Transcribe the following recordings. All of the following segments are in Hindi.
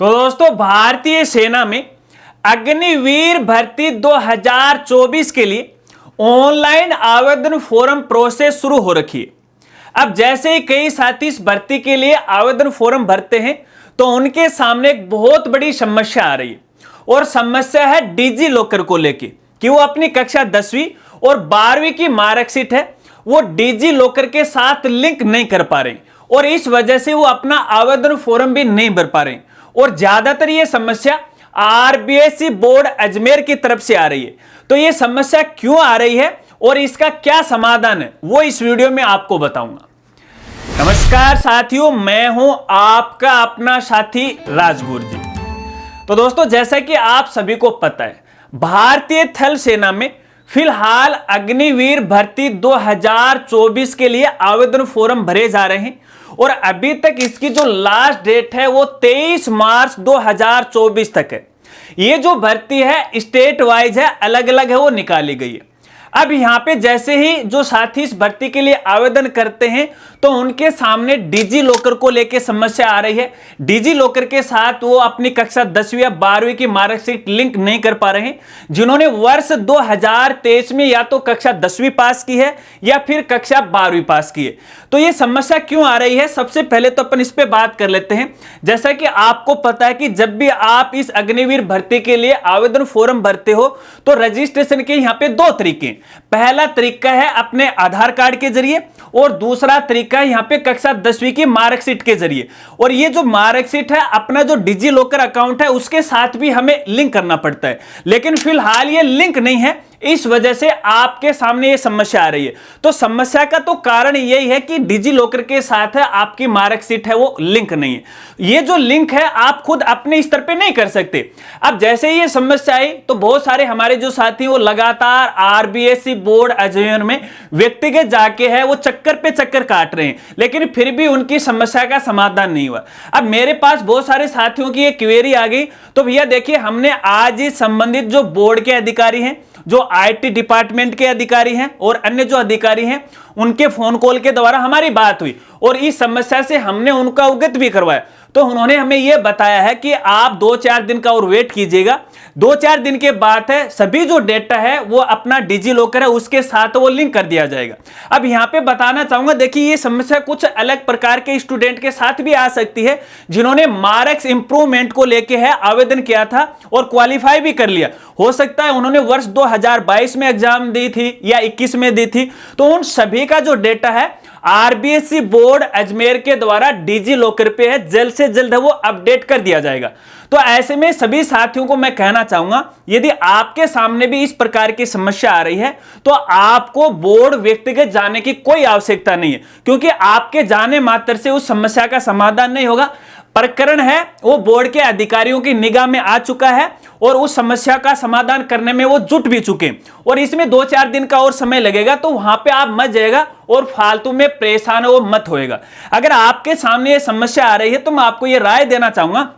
तो दोस्तों, भारतीय सेना में अग्निवीर भर्ती 2024 के लिए ऑनलाइन आवेदन फॉर्म प्रोसेस शुरू हो रखी है। अब जैसे ही कई साथी इस भर्ती के लिए आवेदन फॉर्म भरते हैं तो उनके सामने एक बहुत बड़ी समस्या आ रही है, और समस्या है डिजी लॉकर को लेके कि वो अपनी कक्षा 10वीं और 12वीं की मार्कशीट है वो डिजी लॉकर के साथ लिंक नहीं कर पा रहे, और इस वजह से वो अपना आवेदन फॉर्म भी नहीं भर पा रहे। और ज्यादातर ये समस्या आरबीएसई बोर्ड अजमेर की तरफ से आ रही है। तो ये समस्या क्यों आ रही है और इसका क्या समाधान है वो इस वीडियो में आपको बताऊंगा। नमस्कार साथियों, मैं हूं आपका अपना साथी राजगुर जी। तो दोस्तों, जैसा कि आप सभी को पता है, भारतीय थल सेना में फिलहाल अग्निवीर भर्ती 2024 के लिए आवेदन फॉर्म भरे जा रहे हैं, और अभी तक इसकी जो लास्ट डेट है वो 23 मार्च 2024 तक है। ये जो भर्ती है स्टेट वाइज है, अलग अलग है, वो निकाली गई है। अब यहां पे जैसे ही जो साथी इस भर्ती के लिए आवेदन करते हैं तो उनके सामने डिजी लॉकर को लेके समस्या आ रही है। डिजी लॉकर के साथ वो अपनी कक्षा 10वीं या 12वीं की मार्कशीट लिंक नहीं कर पा रहे हैं। जिन्होंने वर्ष 2023 में या तो कक्षा 10वीं पास की है या फिर कक्षा 12वीं पास की है। तो ये समस्या क्यों आ रही है, सबसे पहले तो अपन इस पे बात कर लेते हैं। जैसा कि आपको पता है कि जब भी आप इस अग्निवीर भर्ती के लिए आवेदन फॉर्म भरते हो तो रजिस्ट्रेशन के यहाँ पे दो तरीके हैं। पहला तरीका है अपने आधार कार्ड के जरिए, और दूसरा तरीका है यहाँ पे कक्षा 10वीं की मार्कशीट के जरिए। और ये जो मार्कशीट है अपना जो डिजी लॉकर अकाउंट है उसके साथ भी हमें लिंक करना पड़ता है, लेकिन फिलहाल ये लिंक नहीं है, इस वजह से आपके सामने ये समस्या आ रही है। तो समस्या का तो कारण यही है कि डिजी लॉकर के साथ है आपकी मार्कशीट है वो लिंक नहीं है। ये जो लिंक है आप खुद अपने स्तर पे नहीं कर सकते। अब जैसे ही ये समस्या आई तो बहुत सारे हमारे जो साथी वो लगातार आरबीएसई बोर्ड अजमेर में व्यक्तिगत जाके है वो चक्कर पे चक्कर काट रहे हैं, लेकिन फिर भी उनकी समस्या का समाधान नहीं हुआ। अब मेरे पास बहुत सारे साथियों की एक क्वेरी आ गई, तो भैया देखिए, हमने आज ही संबंधित जो बोर्ड के अधिकारी हैं, जो आईटी डिपार्टमेंट के अधिकारी हैं और अन्य जो अधिकारी हैं, उनके फोन कॉल के द्वारा हमारी बात हुई और इस समस्या से हमने उनका अवगत भी करवाया। तो उन्होंने हमें यह बताया है कि आप 2-4 दिन का और वेट कीजिएगा। 2-4 दिन के बाद है सभी जो डेटा है वो अपना डिजी लॉकर है उसके साथ वो लिंक कर दिया जाएगा। अब यहां पे बताना चाहूंगा, देखिए ये समस्या कुछ अलग प्रकार के स्टूडेंट के साथ भी आ सकती है, जिन्होंने मार्क्स इंप्रूवमेंट को लेके है आवेदन किया था और क्वालिफाई भी कर लिया। हो सकता है उन्होंने वर्ष 2022 में एग्जाम दी थी या 21 में दी थी, तो उन सभी का जो डेटा है आरबीएसई बोर्ड अजमेर के द्वारा डिजी लॉकर पे है, जल्द से जल्द वो अपडेट कर दिया जाएगा। तो ऐसे में सभी साथियों को मैं कहना चाहूंगा, यदि आपके सामने भी इस प्रकार की समस्या आ रही है तो आपको बोर्ड व्यक्तिगत जाने की कोई आवश्यकता नहीं है, क्योंकि आपके जाने मात्र से उस समस्या का समाधान नहीं होगा। प्रकरण है वो बोर्ड के अधिकारियों की निगाह में आ चुका है और उस समस्या का समाधान करने में वो जुट भी चुके हैं, और इसमें 2-4 दिन का और समय लगेगा। तो वहां पे आप मत जाएगा और फालतू में परेशान वो मत होएगा। अगर आपके सामने ये समस्या आ रही है तो मैं आपको ये राय देना चाहूंगा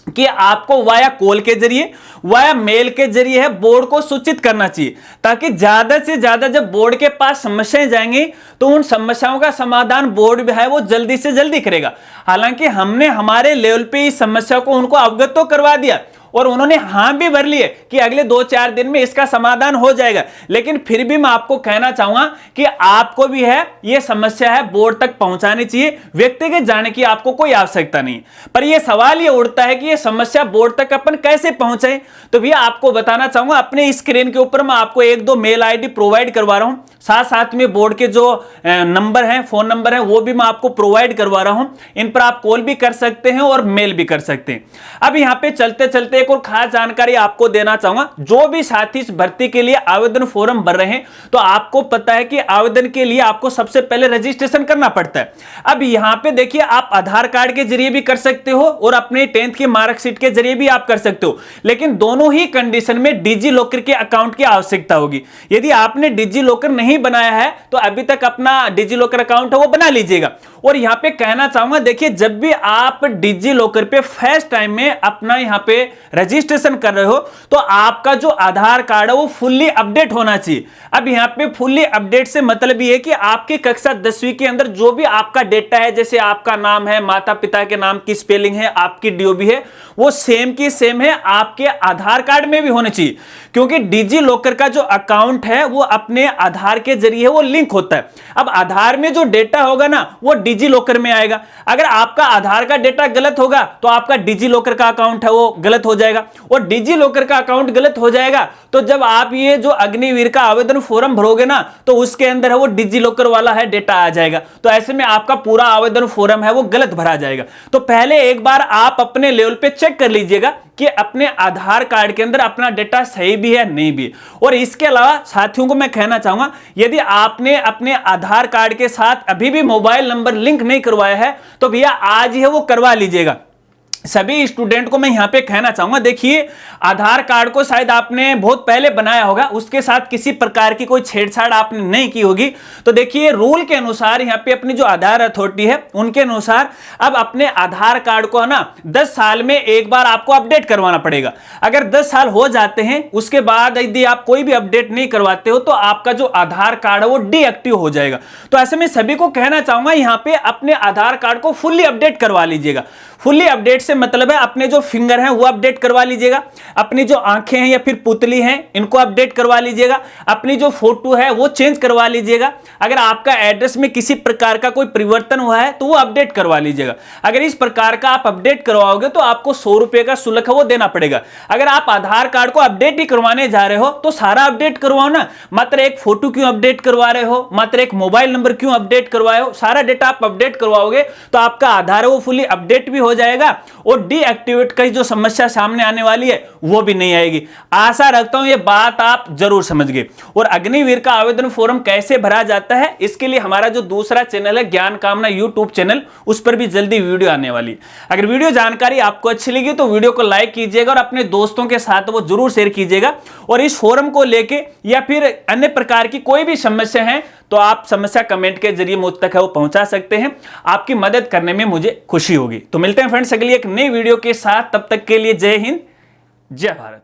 कि आपको वाया कॉल के जरिए, वाया मेल के जरिए है बोर्ड को सूचित करना चाहिए, ताकि ज्यादा से ज्यादा जब बोर्ड के पास समस्याएं जाएंगी तो उन समस्याओं का समाधान बोर्ड भी है वो जल्दी से जल्दी करेगा। हालांकि हमने हमारे लेवल पे इस समस्या को उनको अवगत तो करवा दिया और उन्होंने हाँ भी भर लिए कि अगले 2-4 दिन में इसका समाधान हो जाएगा, लेकिन फिर भी मैं आपको कहना चाहूंगा कि आपको भी है ये समस्या है बोर्ड तक पहुंचानी चाहिए, व्यक्तिगत जाने की आपको कोई आवश्यकता नहीं। पर यह सवाल ये उठता है कि ये समस्या बोर्ड तक अपन कैसे पहुंचाएं। तो भैया आपको बताना चाहूंगा, अपने स्क्रीन के ऊपर मैं आपको 1-2 मेल आईडी प्रोवाइड करवा रहा हूं, साथ में बोर्ड के जो नंबर हैं, फोन नंबर हैं, वो भी मैं आपको प्रोवाइड करवा रहा हूं। इन पर आप कॉल भी कर सकते हैं और मेल भी कर सकते हैं। अब यहां पे चलते चलते एक और खास जानकारी आपको देना चाहूंगा, जो भी साथी इस भर्ती के लिए आवेदन फॉर्म भर रहे हैं तो आपको पता है कि आवेदन के लिए आपको सबसे पहले रजिस्ट्रेशन करना पड़ता है। अब यहां पे देखिए, आप आधार कार्ड के जरिए भी कर सकते हो और अपने 10th की मार्कशीट के जरिए भी आप कर सकते हो, लेकिन दोनों ही कंडीशन में डिजी लॉकर के अकाउंट की आवश्यकता होगी। यदि आपने डिजी लॉकर नहीं बनाया है तो अभी तक अपना डिजी लॉकर अकाउंट है वो बना लीजिएगा। और यहां पे कहना चाहूंगा, देखिए जब भी आप डिजी लॉकर पे फर्स्ट टाइम में अपना यहां पे रजिस्ट्रेशन कर रहे हो तो आपका जो आधार कार्ड है वो फुल्ली अपडेट होना चाहिए। अब यहाँ पे फुल्ली अपडेट से मतलब ये है कि आपकी कक्षा 10वीं के अंदर जो भी आपका डेटा है, जैसे आपका नाम है, माता पिता के नाम की स्पेलिंग है, आपकी डीओबी है, वो सेम की सेम है आपके आधार कार्ड में भी होनी चाहिए। क्योंकि डिजी लॉकर का जो अकाउंट है वो अपने आधार के जरिए वो लिंक होता है। अब आधार में जो डेटा होगा ना वो डिजी लॉकर में आएगा। अगर आपका आधार का डेटा गलत होगा तो आपका डिजी लॉकर का अकाउंट है वो गलत हो जाएगा, और डिजी लॉकर का अकाउंट गलत हो जाएगा तो जब आप ये जो अग्निवीर का आवेदन फॉर्म भरोगे ना तो उसके अंदर है वो डिजी लॉकर वाला है डेटा आ जाएगा। तो ऐसे में आपका पूरा आवेदन फॉर्म है वो गलत भरा जाएगा। तो पहले एक बार आप अपने लेवल पे चेक कर लीजिएगा कि अपने आधार कार्ड के अंदर अपना डेटा सही भी है नहीं भी। और इसके अलावा साथियों को मैं कहना चाहूंगा, यदि आपने अपने आधार कार्ड के साथ अभी भी मोबाइल नंबर लिंक नहीं करवाया है तो भैया आज ही है वो करवा लीजिएगा। सभी स्टूडेंट को मैं यहां पे कहना चाहूंगा, देखिए आधार कार्ड को शायद आपने बहुत पहले बनाया होगा, उसके साथ किसी प्रकार की कोई छेड़छाड़ आपने नहीं की होगी। तो देखिए रूल के अनुसार यहां पे अपनी जो आधार अथॉरिटी है उनके अनुसार अब अपने आधार कार्ड को है ना 10 साल में एक बार आपको अपडेट करवाना पड़ेगा। अगर 10 साल हो जाते हैं उसके बाद यदि आप कोई भी अपडेट नहीं करवाते हो तो आपका जो आधार कार्ड है वो डीएक्टिव हो जाएगा। तो ऐसे में सभी को कहना चाहूंगा यहां पे अपने आधार कार्ड को फुल्ली अपडेट करवा लीजिएगा। फुल्ली अपडेट से मतलब है अपने जो फिंगर हैं वो अपडेट करवा लीजिएगा, अपनी जो आंखें हैं या फिर पुतली हैं इनको अपडेट करवा लीजिएगा, अपनी जो फोटो है वो चेंज करवा लीजिएगा। अगर आपका एड्रेस में किसी प्रकार का कोई परिवर्तन हुआ है तो वो अपडेट करवा लीजिएगा। अगर इस प्रकार का आप अपडेट करवाओगे तो आपको 100 रुपए का शुल्क है वो देना पड़ेगा। अगर आप आधार कार्ड को अपडेट ही करवाने जा रहे हो तो सारा अपडेट करवाओ ना, मात्र एक फोटो क्यों अपडेट करवा रहे हो, मात्र एक मोबाइल नंबर क्यों अपडेट करवाए हो। सारा डेटा आप अपडेट करवाओगे तो आपका आधार है वो फुली अपडेट भी हो जाएगा और डीएक्टिवेट की जो समस्या सामने आने वाली है वो भी नहीं आएगी। आशा रखता हूं ये बात आप जरूर समझ गए। और अग्निवीर का आवेदन फॉर्म कैसे भरा जाता है इसके लिए हमारा जो दूसरा चैनल है ज्ञान कामना यूट्यूब चैनल, उस पर भी जल्दी वीडियो आने वाली है। अगर वीडियो जानकारी आपको अच्छी लगी तो वीडियो को लाइक कीजिएगा और अपने दोस्तों के साथ वो जरूर शेयर कीजिएगा। और इस फॉर्म को लेके या फिर अन्य प्रकार की कोई भी समस्या है तो आप समस्या कमेंट के जरिए मुझ तक है वो पहुंचा सकते हैं। आपकी मदद करने में मुझे खुशी होगी। तो मिलते हैं फ्रेंड्स अगली एक नई वीडियो के साथ, तब तक के लिए जय हिंद जय भारत।